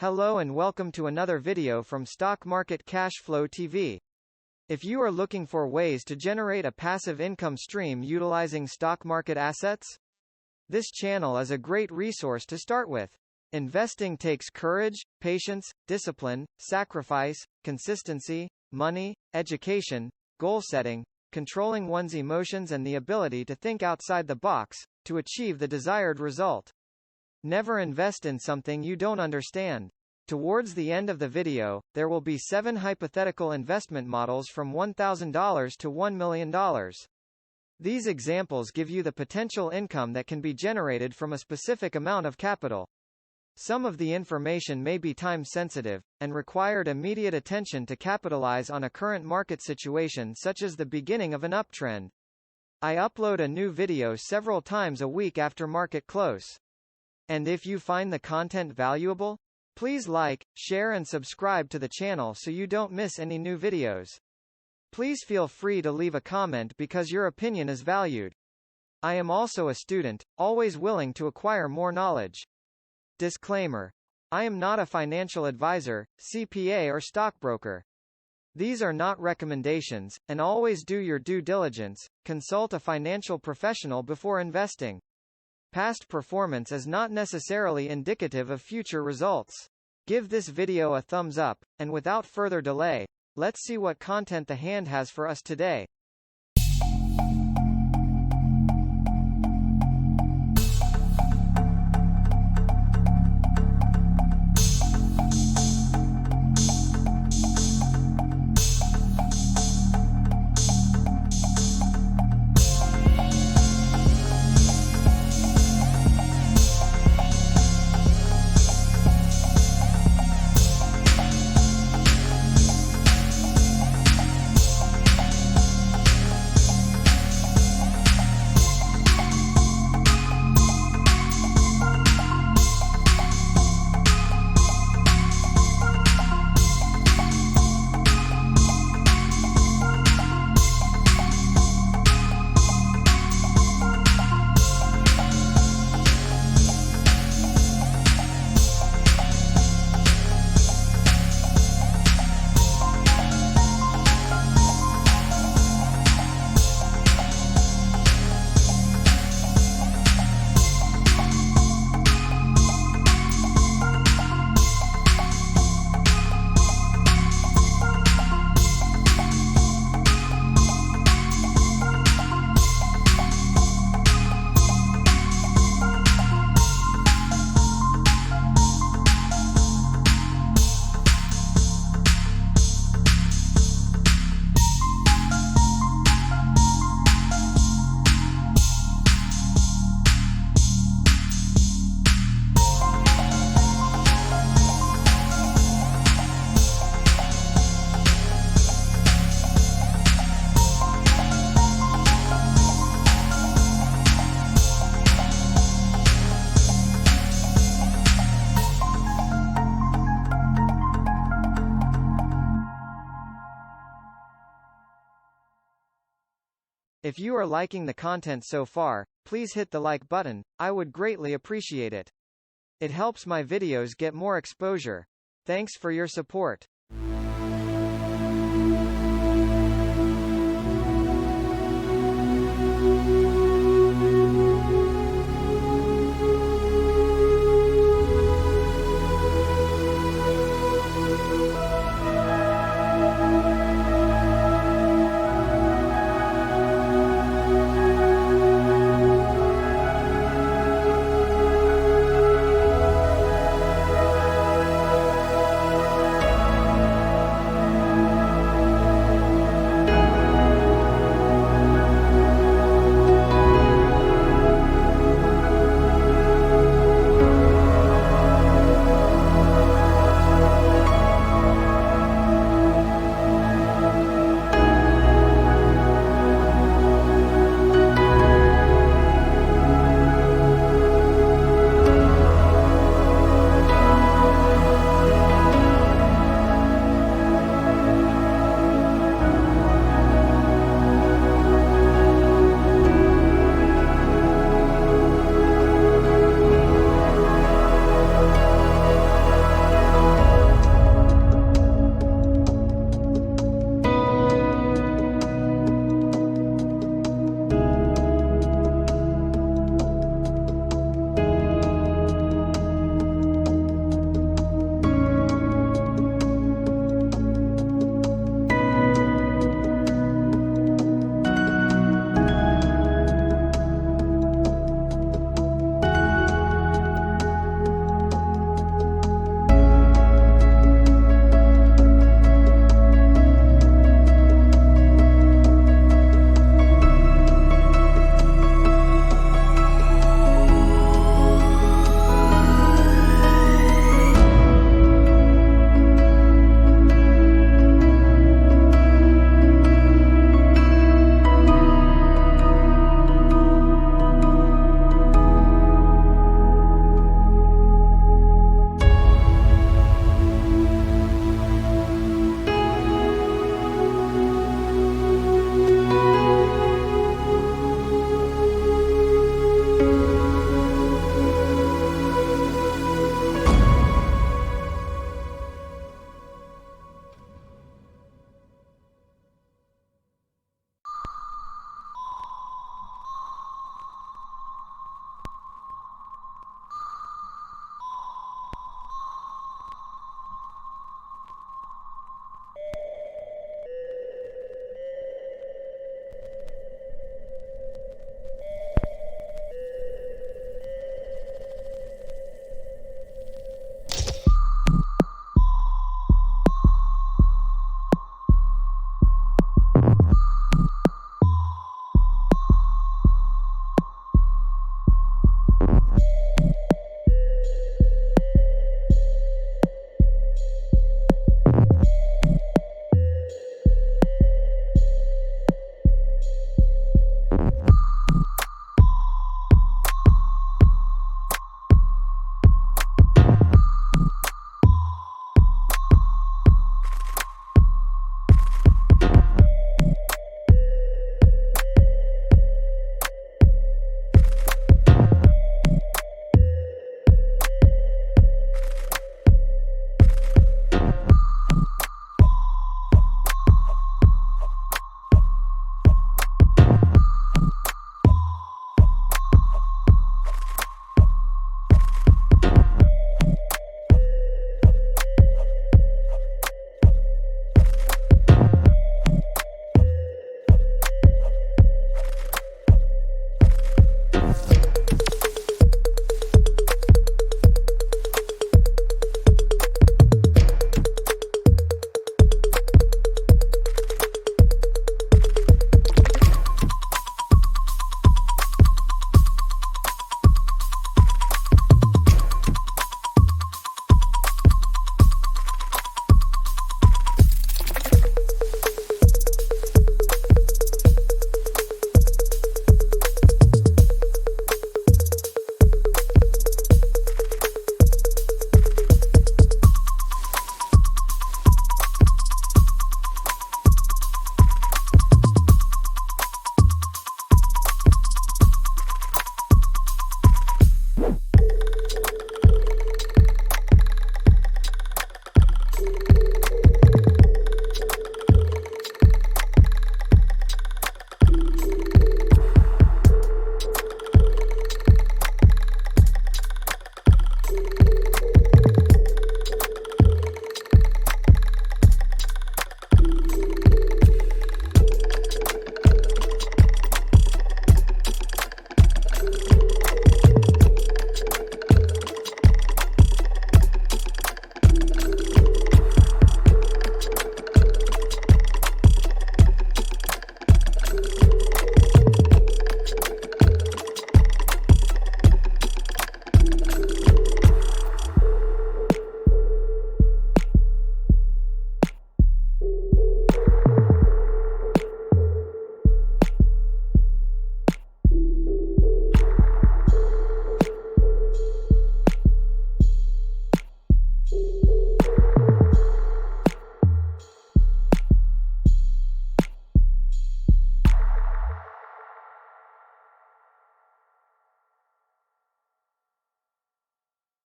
Hello and welcome to another video from Stock Market Cash Flow TV. If you are looking for ways to generate a passive income stream utilizing stock market assets, this channel is a great resource to start with. Investing takes courage, patience, discipline, sacrifice, consistency, money, education, goal setting, controlling one's emotions and the ability to think outside the box to achieve the desired result. Never invest in something you don't understand. Towards the end of the video, there will be 7 hypothetical investment models from $1,000 to $1 million. These examples give you the potential income that can be generated from a specific amount of capital. Some of the information may be time-sensitive, and required immediate attention to capitalize on a current market situation such as the beginning of an uptrend. I upload a new video several times a week after market close. And if you find the content valuable, please like, share and subscribe to the channel so you don't miss any new videos. Please feel free to leave a comment because your opinion is valued. I am also a student, always willing to acquire more knowledge. Disclaimer. I am not a financial advisor, CPA or stockbroker. These are not recommendations, and always do your due diligence, consult a financial professional before investing. Past performance is not necessarily indicative of future results. Give this video a thumbs up, and without further delay, let's see what content the hand has for us today. If you are liking the content so far, please hit the like button, I would greatly appreciate it. It helps my videos get more exposure. Thanks for your support.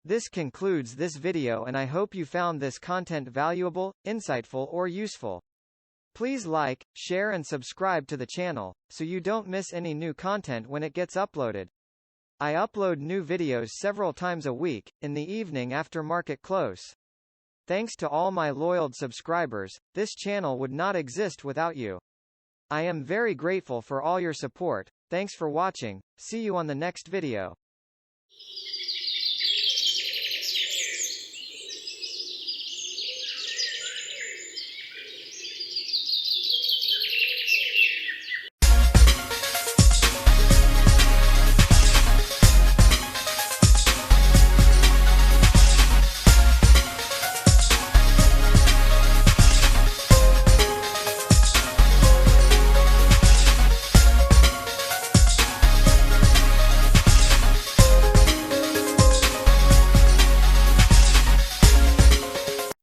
This concludes this video, and I hope you found this content valuable, insightful or useful. Please like, share and subscribe to the channel, so you don't miss any new content when it gets uploaded. I upload new videos several times a week, in the evening after market close. Thanks to all my loyal subscribers, this channel would not exist without you. I am very grateful for all your support. Thanks for watching. See you on the next video.